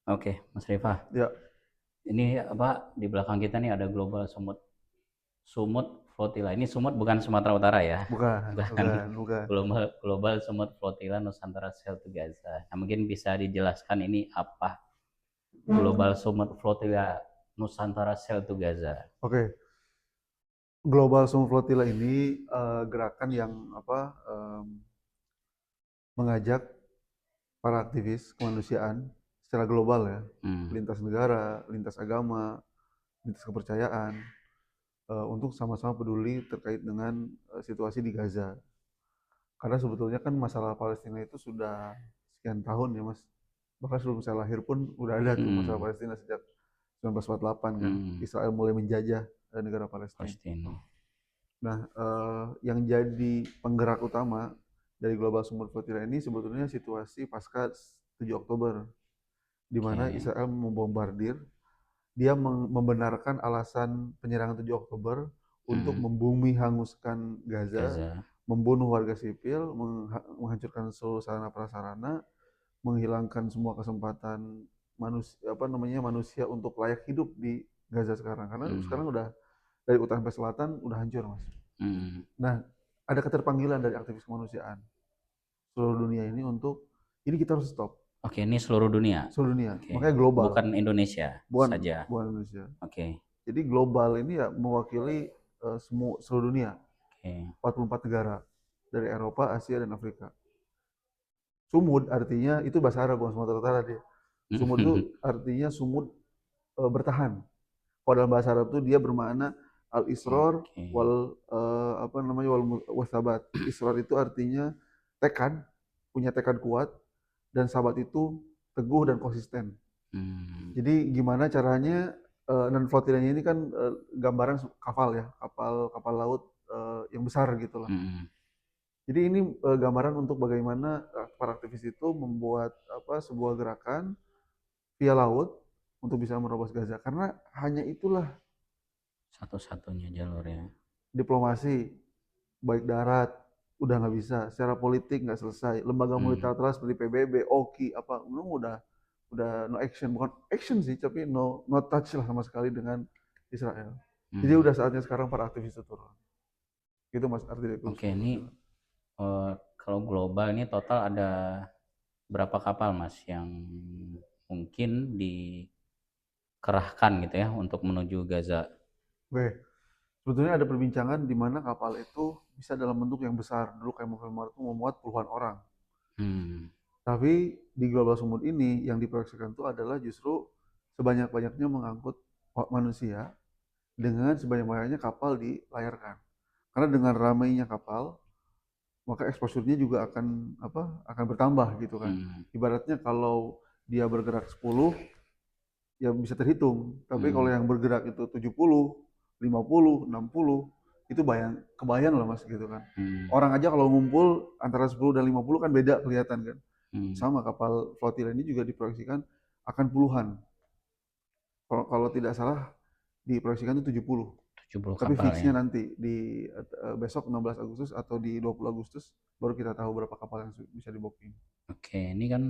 Oke, Mas Rifa. Ya, Ini apa di belakang kita nih ada Global Sumut Sumut Flotilla. Ini Sumut bukan Sumatera Utara ya. bukan, Bukan bukan, bukan. Global Sumut Flotilla Nusantara Sail to Gaza. Nah, mungkin bisa dijelaskan ini apa Global Sumut Flotilla Nusantara Sail to Gaza. Oke, Global Summer Flotilla ini gerakan yang mengajak para aktivis kemanusiaan secara global ya, Hmm. lintas negara, lintas agama, lintas kepercayaan, untuk sama-sama peduli terkait dengan situasi di Gaza. Karena sebetulnya kan masalah Palestina itu sudah sekian tahun ya Mas. Bahkan sebelum saya lahir pun udah ada tuh masalah Hmm. Palestina sejak 1948 kan. Hmm. Israel mulai menjajah negara Palestina. Palestina. Nah, yang jadi penggerak utama dari Global Summer Flotilla ini sebetulnya situasi pasca 7 Oktober, di mana Oke. Israel membombardir, dia membenarkan alasan penyerangan 7 Oktober untuk Hmm. membumi hanguskan Gaza, Gaza. membunuh warga sipil, menghancurkan seluruh sarana prasarana, menghilangkan semua kesempatan manusia untuk layak hidup di Gaza sekarang. Karena Hmm. sekarang udah dari utara sampai selatan udah hancur, Mas. Hmm. Nah, ada keterpanggilan dari aktivis kemanusiaan seluruh dunia ini untuk ini kita harus stop Oke, ini seluruh dunia. seluruh dunia. Oke, Makanya global, bukan Indonesia bukan saja. bukan Indonesia. Oke. Jadi global ini ya mewakili semua seluruh dunia, Oke. 44 negara dari Eropa, Asia dan Afrika. Sumud artinya itu bahasa Arab bukan Sumatera Utara dia. Sumud itu artinya sumud bertahan. Kalau dalam bahasa Arab itu dia bermakna al-isror Oke. wal wal wasabat. Isror itu artinya tekad, punya tekad kuat, dan sahabat itu teguh dan konsisten. Hmm. Jadi gimana caranya dan flotilanya ini kan gambaran kapal ya, kapal kapal laut yang besar gitu lah. Hmm. Jadi ini gambaran untuk bagaimana para aktivis itu membuat sebuah gerakan via laut untuk bisa menerobos Gaza. Karena hanya itulah Satu-satunya jalur ya. diplomasi baik darat udah nggak bisa, secara politik nggak selesai, lembaga Hmm. multilateral seperti PBB, OKI apa, udah no action, bukan action sih, tapi no touch lah sama sekali dengan Israel. Jadi Hmm. udah saatnya sekarang para aktivis itu turun. Gitu Mas arti dari Oke, Global ini Flotilla. kalau global ini total ada berapa kapal Mas yang mungkin dikerahkan gitu ya untuk menuju Gaza? Oke, sebetulnya ada perbincangan di mana kapal itu bisa dalam bentuk yang besar. Dulu kayak Movember itu memuat puluhan orang. Hmm. Tapi di Global Sumut ini yang diproyeksikan itu adalah justru sebanyak-banyaknya mengangkut manusia dengan sebanyak-banyaknya kapal dilayarkan. Karena dengan ramainya kapal, maka exposure-nya juga akan bertambah gitu kan. Hmm. Ibaratnya kalau dia bergerak 10 ya bisa terhitung. Tapi kalau Hmm. yang bergerak itu 70, 50, 60 itu kebayang lah Mas gitu kan. Hmm. Orang aja kalau ngumpul antara 10 dan 50 kan beda kelihatan kan. Hmm. Sama kapal flotilla ini juga diproyeksikan akan puluhan. Kalau tidak salah diproyeksikan itu 70. 70 Tapi kapal ya. fixnya nanti di besok 16 Agustus atau di 20 Agustus baru kita tahu berapa kapal yang bisa di booking. Oke, ini kan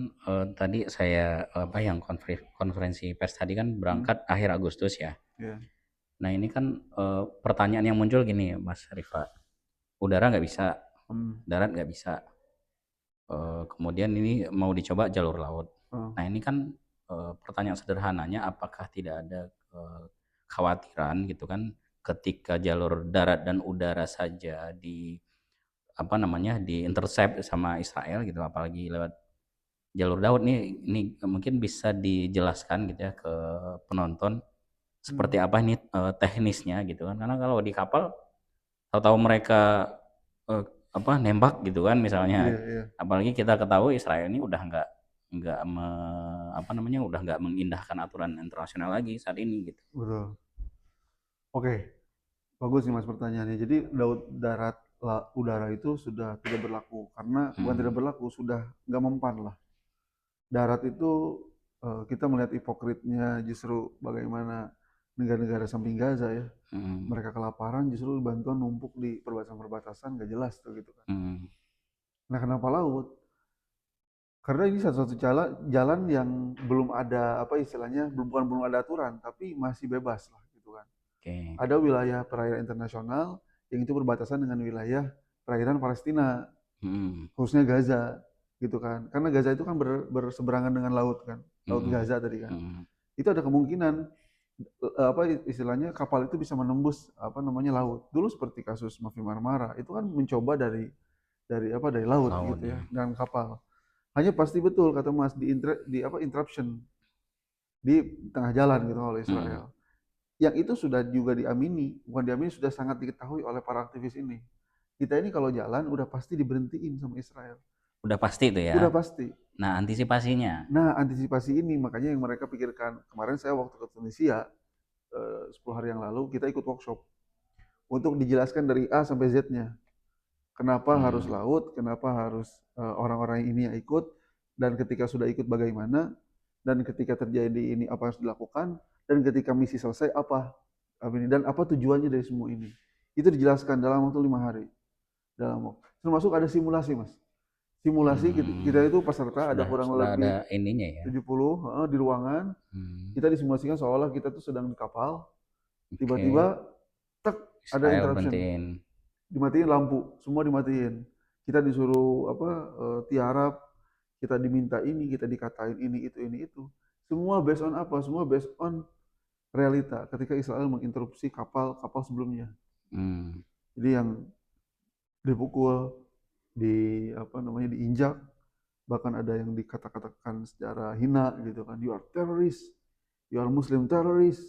tadi saya apa yang konferensi pers tadi kan Hmm? berangkat akhir Agustus ya. Ya. Nah ini kan pertanyaan yang muncul gini Mas Rifa, udara nggak bisa, Hmm. darat nggak bisa. Kemudian ini mau dicoba jalur laut. Oh. Nah ini kan pertanyaan sederhananya, apakah tidak ada kekhawatiran gitu kan ketika jalur darat dan udara saja di apa namanya di intercept sama Israel gitu, apalagi lewat jalur laut nih, ini mungkin bisa dijelaskan gitu ya ke penonton Hmm. seperti apa ini teknisnya gitu kan, karena kalau di kapal tahu-tahu mereka eh, apa nembak gitu kan Iya, misalnya, iya. apalagi kita ketahui Israel ini udah nggak apa namanya udah nggak mengindahkan aturan internasional lagi saat ini gitu. Betul. Oke, bagus nih Mas pertanyaannya. Jadi laut, darat, udara itu sudah tidak berlaku karena bukan tidak Hmm. berlaku, sudah nggak mempan lah. Darat itu kita melihat hipokritnya justru bagaimana negara-negara samping Gaza ya. Hmm. Mereka kelaparan justru bantuan numpuk di perbatasan-perbatasan nggak jelas tuh gitu kan. Hmm. Nah kenapa laut? Karena ini satu-satu jalan yang belum ada apa istilahnya, belum ada aturan, tapi masih bebas lah gitu kan. Oke. Ada wilayah perairan internasional yang itu berbatasan dengan wilayah perairan Palestina, Mhm. khususnya Gaza gitu kan. Karena Gaza itu kan berseberangan dengan laut kan, laut Mhm. Gaza tadi kan. Mhm. Itu ada kemungkinan apa istilahnya kapal itu bisa menembus apa namanya laut. Dulu seperti kasus Mavi Marmara itu kan mencoba dari laut Laut gitu ya ya. dengan kapal. Hanya pasti betul kata Mas di apa interruption di tengah jalan gitu oleh Mhm. Israel. Yang itu sudah juga diamini, bukan diamini sudah sangat diketahui oleh para aktivis ini. Kita ini kalau jalan udah pasti diberhentiin sama Israel. Udah pasti itu ya. Udah pasti. Nah, antisipasinya. Nah, antisipasi ini makanya yang mereka pikirkan. Kemarin saya waktu ke Tunisia 10 hari yang lalu kita ikut workshop untuk dijelaskan dari A sampai Z-nya. Kenapa harus Hmm. laut, kenapa harus orang-orang ini yang ikut, dan ketika sudah ikut bagaimana, dan ketika terjadi ini apa yang harus dilakukan, dan ketika misi selesai apa ini, dan apa tujuannya dari semua ini. Itu dijelaskan dalam waktu 5 hari. Termasuk ada simulasi, Mas. Simulasi kita Hmm. itu peserta ada kurang Sudah ada lebih ininya ya. 70 di ruangan. Hmm. Kita disimulasikan seolah kita tuh sedang di kapal. Oke. Tiba-tiba tek ada Israel interruption, berhentiin. dimatiin lampu, semua dimatiin. Kita disuruh apa tiarap, kita diminta ini, kita dikatain ini itu. Semua based on apa? Semua based on realita ketika Israel menginterupsi kapal-kapal sebelumnya. Hmm. Jadi yang dipukul, di apa namanya diinjak, bahkan ada yang dikata-katakan secara hina gitu kan, you are terrorist, you are Muslim terrorist.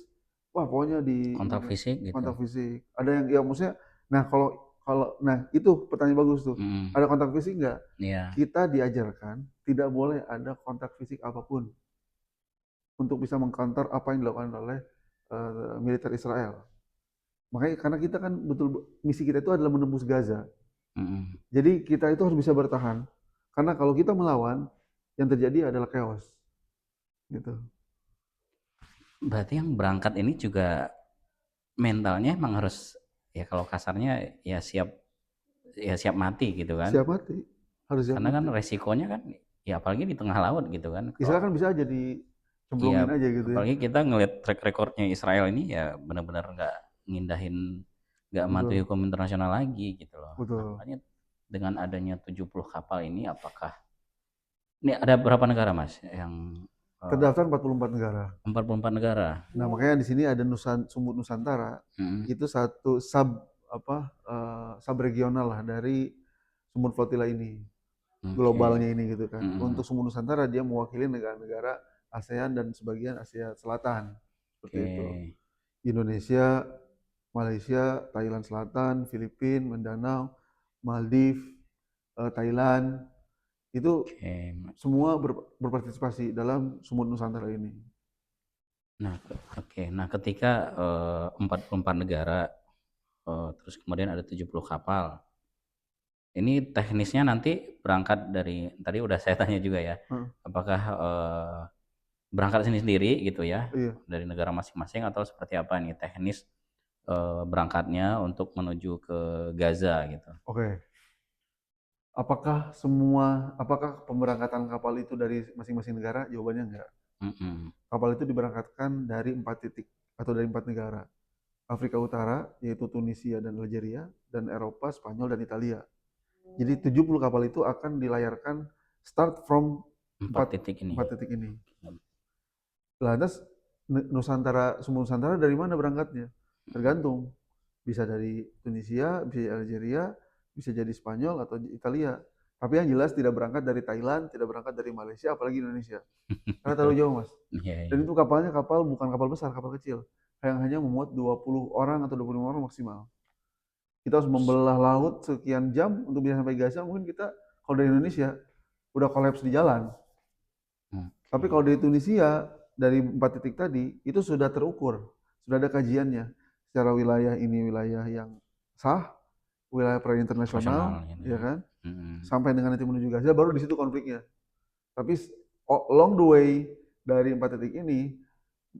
Wah, pokoknya di Kontak ini fisik gitu. kontak fisik. Ada yang ya maksudnya, nah kalau kalau nah itu pertanyaan bagus tuh. Hmm. Ada kontak fisik nggak? Iya. Kita diajarkan tidak boleh ada kontak fisik apapun untuk bisa mengcounter apa yang dilakukan oleh militer Israel. Makanya karena kita kan betul misi kita itu adalah menembus Gaza. Hmm. Jadi kita itu harus bisa bertahan. Karena kalau kita melawan, yang terjadi adalah chaos. Gitu. Berarti yang berangkat ini juga mentalnya emang harus, ya kalau kasarnya ya siap mati gitu kan. Siap mati. Harus siap Karena kan mati. resikonya kan, ya apalagi di tengah laut gitu kan. Kalau Israel kan bisa aja ya dicemplungin aja gitu ya. apalagi kita ngelihat track recordnya Israel ini ya benar-benar nggak ngindahin, nggak mematuhi Betul. hukum internasional lagi gitu loh. Nah Betul. makanya dengan adanya 70 kapal ini, apakah ini ada berapa negara mas yang Terdaftar 44 negara. 44 negara? Nah, makanya di sini ada Sumut Nusantara. Hmm. Itu satu sub regional lah dari Sumut Flotilla ini. Oke. Globalnya ini gitu kan. Hmm. Untuk Sumut Nusantara dia mewakili negara-negara ASEAN dan sebagian Asia Selatan. Seperti itu. Oke. Indonesia, Malaysia, Thailand Selatan, Filipina, Mindanao, Maldives, Thailand, itu Oke. semua berpartisipasi dalam Sumut Nusantara ini. Nah, oke. Nah, ketika 44 negara, terus kemudian ada 70 kapal. Ini teknisnya nanti berangkat dari, tadi udah saya tanya juga ya, Heeh, apakah berangkat sendiri gitu ya iya, dari negara masing-masing, atau seperti apa nih teknis berangkatnya untuk menuju ke Gaza gitu? oke. Apakah pemberangkatan kapal itu dari masing-masing negara? Jawabannya enggak. Mhm. Kapal itu diberangkatkan dari 4 titik atau dari 4 negara. Afrika Utara, yaitu Tunisia dan Algeria, dan Eropa, Spanyol, dan Italia. Jadi 70 kapal itu akan dilayarkan start from 4 empat, titik ini. 4 titik ini. Lantas Sumber Nusantara dari mana berangkatnya? Tergantung. Bisa dari Tunisia, bisa dari Algeria, bisa jadi Spanyol atau Italia. Tapi yang jelas tidak berangkat dari Thailand, tidak berangkat dari Malaysia, apalagi Indonesia. Karena terlalu jauh, Mas. Iya, Dan iya. itu kapalnya bukan kapal besar, kapal kecil. Yang hanya memuat 20 orang atau 25 orang maksimal. Kita harus membelah laut sekian jam untuk bisa sampai Gaza. Mungkin kita, kalau dari Indonesia, udah kolaps di jalan. Tapi kalau Oke. dari Tunisia, dari 4 titik tadi, itu sudah terukur. Sudah ada kajiannya. Secara wilayah ini wilayah yang sah, wilayah perairan Internasional internasional, gitu ya ya. kan? Mhm. Sampai dengan nanti menuju Gaza, baru di situ konfliknya. Tapi along the way dari 4 titik ini,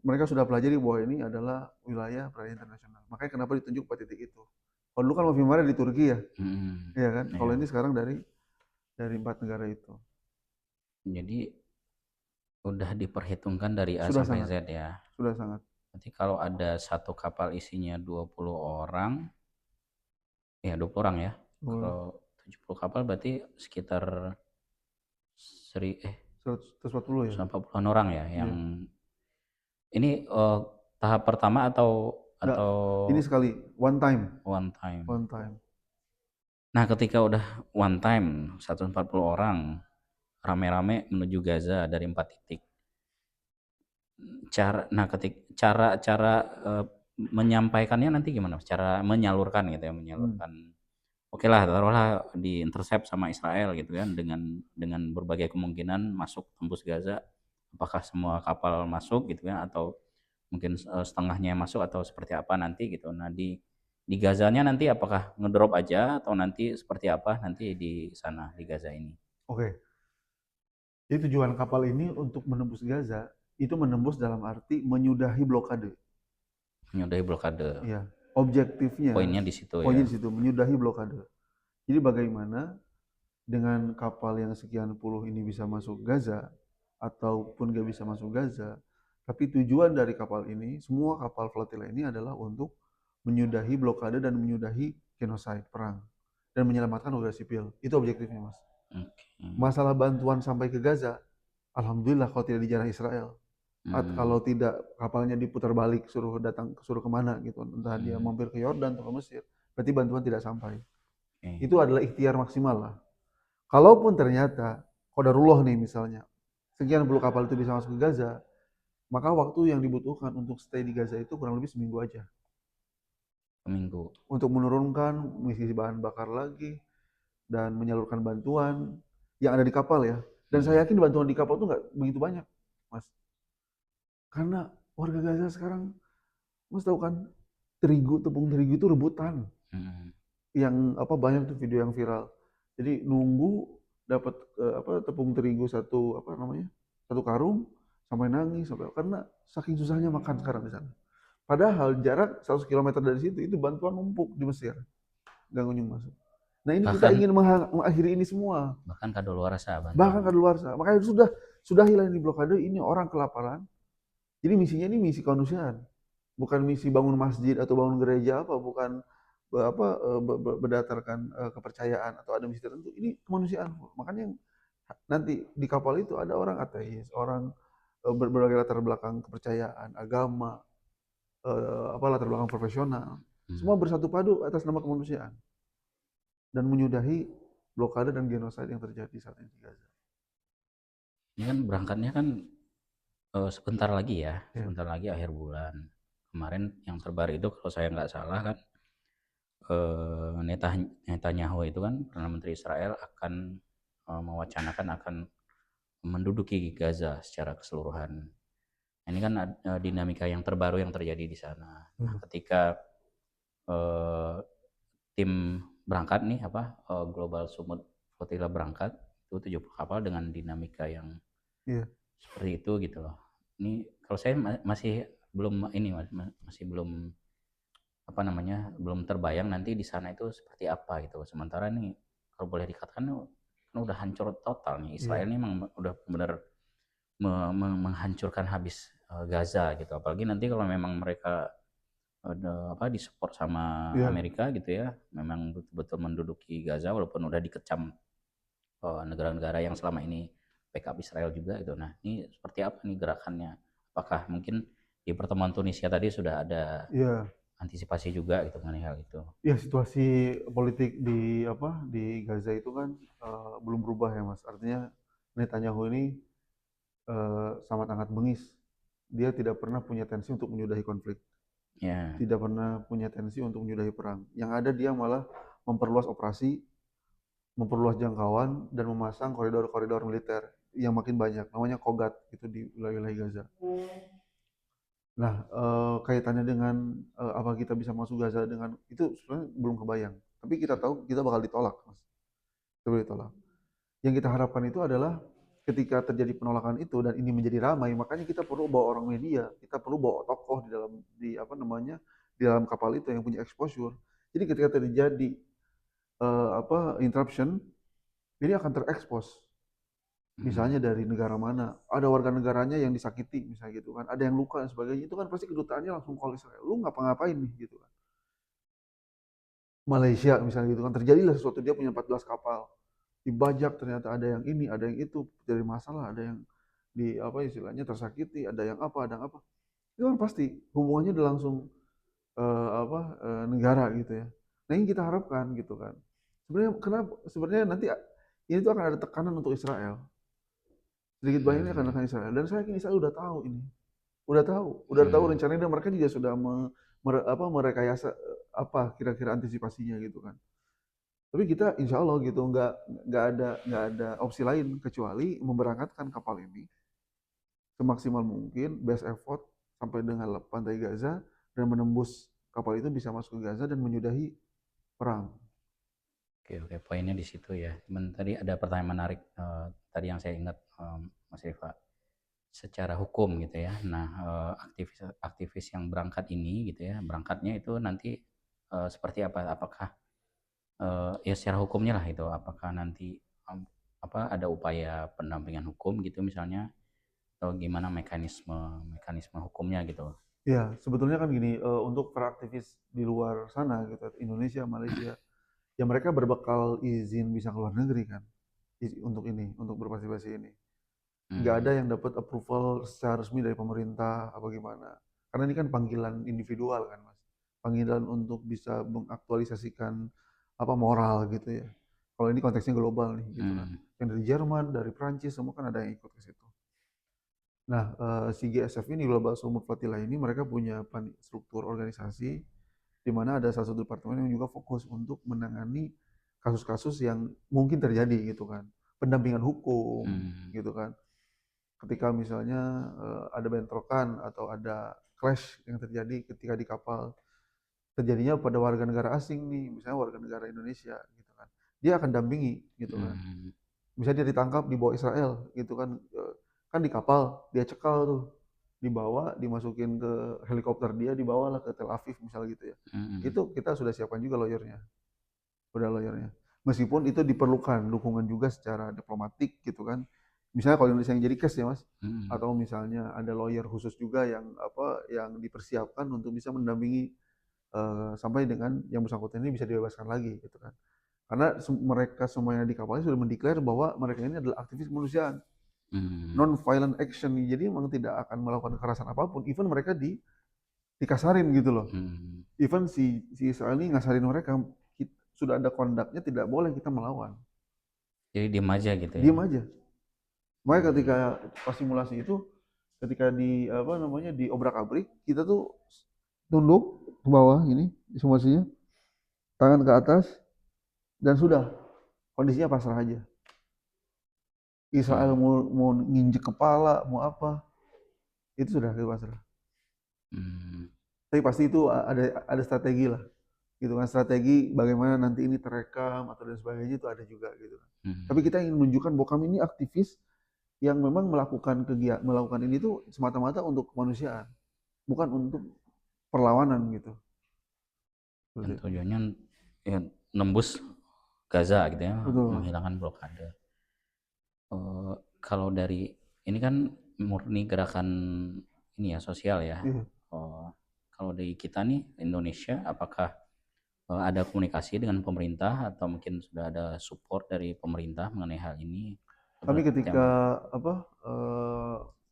mereka sudah pelajari bahwa ini adalah wilayah perairan internasional. Makanya kenapa ditunjuk 4 titik itu. Kalau dulu kan Mavi Mara di Turki ya, Mhm. ya kan? Kalau Iya. ini sekarang dari 4 negara itu. Jadi udah diperhitungkan dari A Sudah sampai sangat, Z ya. sudah sangat. Berarti kalau ada satu kapal isinya 20 orang, ya 20 orang ya. Oh, Kalau 70 kapal berarti sekitar 140 ya? 140-an orang ya yang Iya. ini tahap pertama Enggak, atau ini sekali, one time, one time. one time. Nah, ketika udah one time 140 orang rame-rame menuju Gaza dari 4 titik. Cara cara menyampaikannya nanti gimana, Mas? Cara menyalurkan gitu ya, Hmm. menyalurkan. Oke lah, taruhlah di-intercept sama Israel gitu kan dengan berbagai kemungkinan masuk tembus Gaza. Apakah semua kapal masuk gitu kan atau mungkin setengahnya masuk atau seperti apa nanti gitu. Nah, di Gazanya nanti apakah ngedrop aja atau nanti seperti apa nanti di sana di Gaza ini? Oke, jadi tujuan kapal ini untuk menembus Gaza, itu menembus dalam arti menyudahi blokade. Menyudahi blokade. Iya, objektifnya, Poinnya di situ ya. poinnya di situ, menyudahi blokade. Jadi bagaimana dengan kapal yang sekian puluh ini bisa masuk Gaza, ataupun gak bisa masuk Gaza, tapi tujuan dari kapal ini, semua kapal flotila ini adalah untuk menyudahi blokade dan menyudahi genocide, perang, dan menyelamatkan warga sipil. Itu objektifnya, Mas. Oke. Masalah bantuan sampai ke Gaza, alhamdulillah kalau tidak dijarah Israel. Hmm, Kalau tidak kapalnya diputar balik, suruh kemana gitu, entah dia hmm, mampir ke Yordan atau ke Mesir, berarti bantuan tidak sampai. oke. Itu adalah ikhtiar maksimal lah. Kalaupun ternyata qadarullah nih misalnya, sekian puluh kapal itu bisa masuk ke Gaza, maka waktu yang dibutuhkan untuk stay di Gaza itu kurang lebih seminggu aja. Seminggu. Untuk menurunkan, mengisi bahan bakar lagi, dan menyalurkan bantuan yang ada di kapal ya. Dan Hmm. saya yakin bantuan di kapal itu nggak begitu banyak, Mas. Karena warga Gaza sekarang, Mas tahu kan, tepung terigu itu rebutan. Hmm. Yang apa banyak tuh video yang viral. Jadi nunggu dapat tepung terigu satu apa namanya? Satu karung sampai nangis sampai karena saking susahnya makan sekarang di sana. Padahal jarak 100 kilometer dari situ itu bantuan numpuk di Mesir, nggak kunjung masuk. Nah ini kita Bahkan ingin mengakhiri ini semua, bahkan kadaluarsa bahkan bantuannya. kadaluarsa. Makanya sudahilah ini blokade, ini orang kelaparan. Jadi misinya ini misi kemanusiaan, bukan misi bangun masjid atau bangun gereja apa, bukan berdasarkan kepercayaan atau ada misi tertentu. Ini kemanusiaan. Makanya nanti di kapal itu ada orang ateis, orang berbagai latar belakang kepercayaan, agama, apa latar belakang profesional. Hmm. Semua bersatu padu atas nama kemanusiaan dan menyudahi blokade dan genosida yang terjadi saat ini di Gaza. Ini kan berangkatnya kan sebentar lagi ya, Ya, sebentar lagi akhir bulan. Kemarin yang terbaru itu kalau saya nggak salah kan Netanyahu itu kan perdana menteri Israel akan mewacanakan akan menduduki Gaza secara keseluruhan. Ini kan dinamika yang terbaru yang terjadi di sana. Nah, hmm. ketika eh, tim berangkat nih apa Global Summit Flotilla berangkat itu 70 kapal dengan dinamika yang Iya, seperti itu gitu loh. Ini kalau saya masih belum ini masih belum apa namanya belum terbayang nanti di sana itu seperti apa gitu. Sementara nih kalau boleh dikatakan kan udah hancur total nih iya, Israel ini memang udah benar menghancurkan habis Gaza gitu. Apalagi nanti kalau memang mereka ada apa disupport sama iya. Amerika gitu ya, memang betul-betul menduduki Gaza walaupun udah dikecam negara-negara yang selama ini backup Israel juga gitu. Nah, ini seperti apa nih gerakannya? Apakah mungkin di pertemuan Tunisia tadi sudah ada Iya, antisipasi juga gitu mengenai hal itu? ya situasi politik di apa di Gaza itu kan belum berubah ya Mas. Artinya Netanyahu ini sangat sangat bengis. Dia tidak pernah punya tensi untuk menyudahi konflik, Ya, tidak pernah punya tensi untuk menyudahi perang. Yang ada dia malah memperluas operasi, memperluas jangkauan dan memasang koridor-koridor militer yang makin banyak. Namanya Kogat itu di wilayah-wilayah Gaza. Nah, kaitannya dengan apa kita bisa masuk Gaza dengan itu sebenarnya belum kebayang. Tapi kita tahu kita bakal ditolak, Mas. Kita bakal ditolak. Yang kita harapkan itu adalah ketika terjadi penolakan itu dan ini menjadi ramai, makanya kita perlu bawa orang media, kita perlu bawa tokoh di apa namanya di dalam kapal itu yang punya exposure. Jadi ketika terjadi apa interruption, ini akan terekspos Mhm. Misalnya dari negara mana, ada warga negaranya yang disakiti misalnya gitu kan, ada yang luka dan sebagainya, itu kan pasti kedutaannya langsung call Israel, "Lu ngapa-ngapain nih?" Gitu kan. Malaysia misalnya gitu kan, terjadilah sesuatu, dia punya 14 kapal, dibajak ternyata ada yang ini, ada yang itu, jadi masalah, ada yang di apa istilahnya tersakiti, ada yang apa, ada yang apa. Itu kan pasti hubungannya udah langsung negara gitu ya. Nah ini kita harapkan gitu kan. Sebenarnya nanti ini tuh akan ada tekanan untuk Israel. Sedikit banyaknya akan Mhm. tekanan Israel. Dan saya yakin Israel udah tahu ini. Udah tahu Mhm. rencananya, dan mereka juga sudah merekayasa apa kira-kira antisipasinya gitu kan. Tapi kita insya Allah gitu nggak ada opsi lain kecuali memberangkatkan kapal ini semaksimal mungkin, best effort sampai dengan pantai Gaza, dan menembus kapal itu bisa masuk ke Gaza dan menyudahi perang. Oke, oke, poinnya di situ ya. Cuman tadi ada pertanyaan menarik, tadi yang saya ingat, Mas Rifa, secara hukum gitu ya. Nah, aktivis aktivis yang berangkat ini gitu ya, berangkatnya itu nanti, seperti apa? Apakah, ya secara hukumnya lah itu, apakah nanti, ada upaya pendampingan hukum gitu misalnya, atau gimana mekanisme mekanisme hukumnya gitu? Ya, sebetulnya kan gini, untuk para aktivis di luar sana gitu, Indonesia, Malaysia, ya mereka berbekal izin bisa keluar negeri kan, untuk ini, untuk berpartisipasi ini. Nggak ada Mmm. yang dapat approval secara resmi dari pemerintah apa gimana. Karena ini kan panggilan individual kan, Mas. Panggilan untuk bisa mengaktualisasikan apa moral gitu ya. Kalau ini konteksnya global nih gitu kan. Mhm. Yang dari Jerman, dari Prancis semua kan ada yang ikut ke situ. Nah, si GSF ini, Global Sumut Flotilla ini, mereka punya struktur organisasi di mana ada salah satu departemen yang juga fokus untuk menangani kasus-kasus yang mungkin terjadi gitu kan. Pendampingan hukum Mmm. gitu kan. Ketika misalnya ada bentrokan atau ada clash yang terjadi ketika di kapal, terjadinya pada warga negara asing nih, misalnya warga negara Indonesia gitu kan. Dia akan dampingi gitu kan. Mmm. Misalnya dia ditangkap di bawah Israel gitu kan, kan di kapal dia cekal tuh, dibawa dimasukin ke helikopter, dia dibawalah ke Tel Aviv misalnya gitu ya. Mhm. Itu kita sudah siapkan juga lawyernya, udah lawyernya. Meskipun itu diperlukan dukungan juga secara diplomatik gitu kan. Misalnya kalau Indonesia yang jadi case ya Mas, Mhm. atau misalnya ada lawyer khusus juga yang apa yang dipersiapkan untuk bisa mendampingi sampai dengan yang bersangkutan ini bisa dibebaskan lagi gitu kan. Karena mereka semuanya di kapalnya sudah mendeklar bahwa mereka ini adalah aktivis kemanusiaan, Mmm. non violent action. Jadi memang tidak akan melakukan kekerasan apapun, even mereka dikasarin gitu loh. Mhm. Even si Israel ini ngasarin mereka, sudah ada kondaknya, tidak boleh kita melawan. Jadi diem aja gitu ya? Diem aja. Makanya ketika Mmm. pas simulasi itu, ketika di apa namanya di obrak-abrik, kita tuh tunduk ke bawah ini simulasinya, tangan ke atas, dan sudah kondisinya pasrah aja. Israel Mhm. mau nginjek kepala, mau apa, itu sudah kita pasrah. Mmm. Tapi pasti itu ada strategi lah, gitu kan, strategi bagaimana nanti ini terekam atau dan sebagainya, itu ada juga gitu kan. Tapi Mhm. kita ingin menunjukkan bahwa kami ini aktivis yang memang melakukan ini tuh semata-mata untuk kemanusiaan, bukan untuk perlawanan gitu. Dan Seperti itu. tujuannya ya nembus Gaza gitu ya, Betul. menghilangkan blokade. Kalau dari ini kan murni gerakan ini ya, sosial ya. Iya. eee, Kalau dari kita nih Indonesia, apakah, ada komunikasi dengan pemerintah atau mungkin sudah ada support dari pemerintah mengenai hal ini? Kami Tema. ketika apa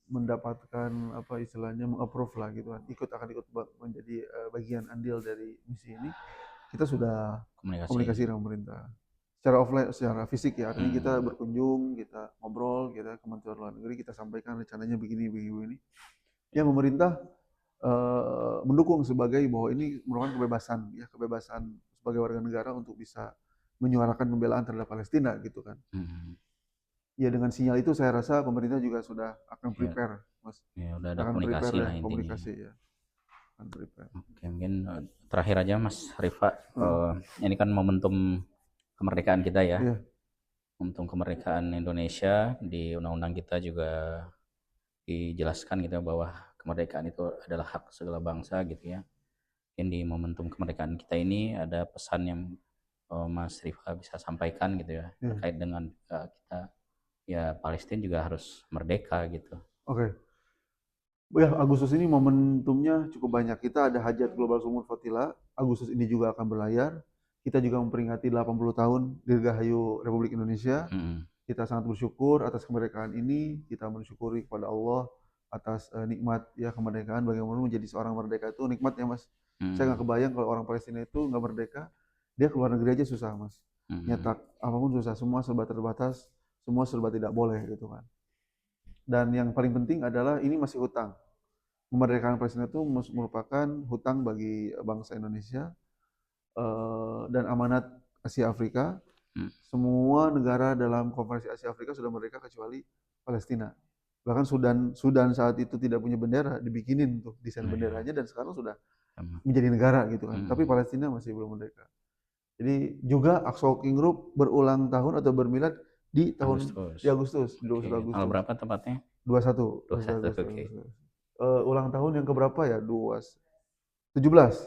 mendapatkan apa istilahnya mengapprove lah gitu kan, akan ikut menjadi bagian andil dari misi ini, kita sudah Komunikasi. komunikasi dengan pemerintah. Secara offline, secara fisik ya, artinya kita Mhm. berkunjung, kita ngobrol, kita Kementerian Luar Negeri, kita sampaikan rencananya begini, begini, begini. Ya pemerintah mendukung sebagai bahwa ini merupakan kebebasan, ya kebebasan sebagai warga negara untuk bisa menyuarakan pembelaan terhadap Palestina gitu kan. Mhm. Ya dengan sinyal itu saya rasa pemerintah juga sudah akan Ya, prepare, Mas. ya udah ada Akan komunikasi prepare ya lah intinya ya. komunikasi ya, akan prepare. Oke, mungkin, terakhir aja Mas Rifa, Heeh, ini kan momentum kemerdekaan kita ya, iya, momentum kemerdekaan Indonesia, di undang-undang kita juga dijelaskan gitu ya bahwa kemerdekaan itu adalah hak segala bangsa gitu ya. Mungkin di momentum kemerdekaan kita ini ada pesan yang, Mas Rifa bisa sampaikan gitu ya, iya. terkait dengan, kita ya Palestina juga harus merdeka gitu. Oke. Ya, Agustus ini momentumnya cukup banyak. Kita ada Hajat Global Sumur Fatila. Agustus ini juga akan berlayar. Kita juga memperingati 80 tahun Dirgahayu Republik Indonesia. Mm, Kita sangat bersyukur atas kemerdekaan ini. Kita mensyukuri kepada Allah atas nikmat ya kemerdekaan. Bagaimana menjadi seorang merdeka itu nikmat ya Mas. Saya nggak mm, kebayang kalau orang Palestina itu nggak merdeka, dia keluar negeri aja susah Mas. mm, Nyetak apapun susah, semua serba terbatas, semua serba tidak boleh gitu kan. Dan yang paling penting adalah ini masih hutang. Kemerdekaan Palestina itu merupakan hutang bagi bangsa Indonesia dan amanat Asia Afrika. mm. Semua negara dalam konferensi Asia Afrika sudah merdeka kecuali Palestina. Bahkan Sudan saat itu tidak punya bendera, dibikinin tuh desain Oh, ya. benderanya dan sekarang sudah Sama. menjadi negara gitu kan. Tapi Mm. Palestina masih belum merdeka. Jadi juga Aqsa Walking Group berulang tahun atau bermilad Agustus. di Agustus, di Oke, 21 tanggal Agustus. berapa tepatnya? 21, 21 21. Oke. Agustus. Ulang tahun yang keberapa ya? 17.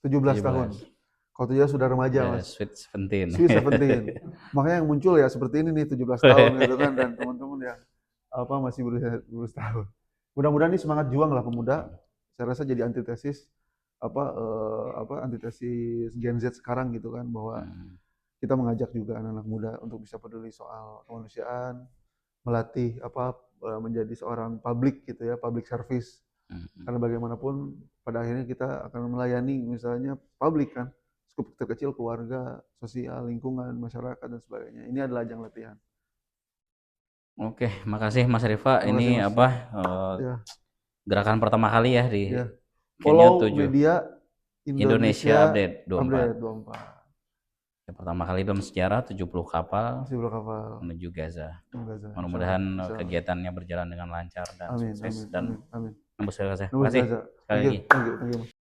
17 tahun. 17. Kalau 17 sudah remaja, Udah Mas. Sweet 17. Sweet 17. Makanya yang muncul ya seperti ini nih 17 tahun gitu kan dan teman-teman yang masih berusia 12 tahun. Mudah-mudahan ini semangat juang lah pemuda. Saya rasa jadi antitesis antitesis Gen Z sekarang gitu kan bahwa Hmm, kita mengajak juga anak-anak muda untuk bisa peduli soal kemanusiaan, melatih menjadi seorang public gitu ya, public service. hmm, hmm. Karena bagaimanapun pada akhirnya kita akan melayani misalnya publik kan, skup terkecil keluarga, sosial, lingkungan, masyarakat dan sebagainya. Ini adalah ajang latihan. Oke, makasih Mas Rifa. Terima kasih Ini Mas. apa Ya, gerakan pertama kali ya di ya. kayaknya Follow 7 media Indonesia Indonesia Update 24. Update 24. Yang pertama kali dalam sejarah 70 kapal Masih berkapal. menuju Gaza. Gaza. Mudah-mudahan Insya Allah. kegiatannya berjalan dengan lancar dan Amin, sukses amin, dan amin, amin. nembus Gaza. Nembus Makasih Gaza. sekali Thank you, lagi. thank you, thank you.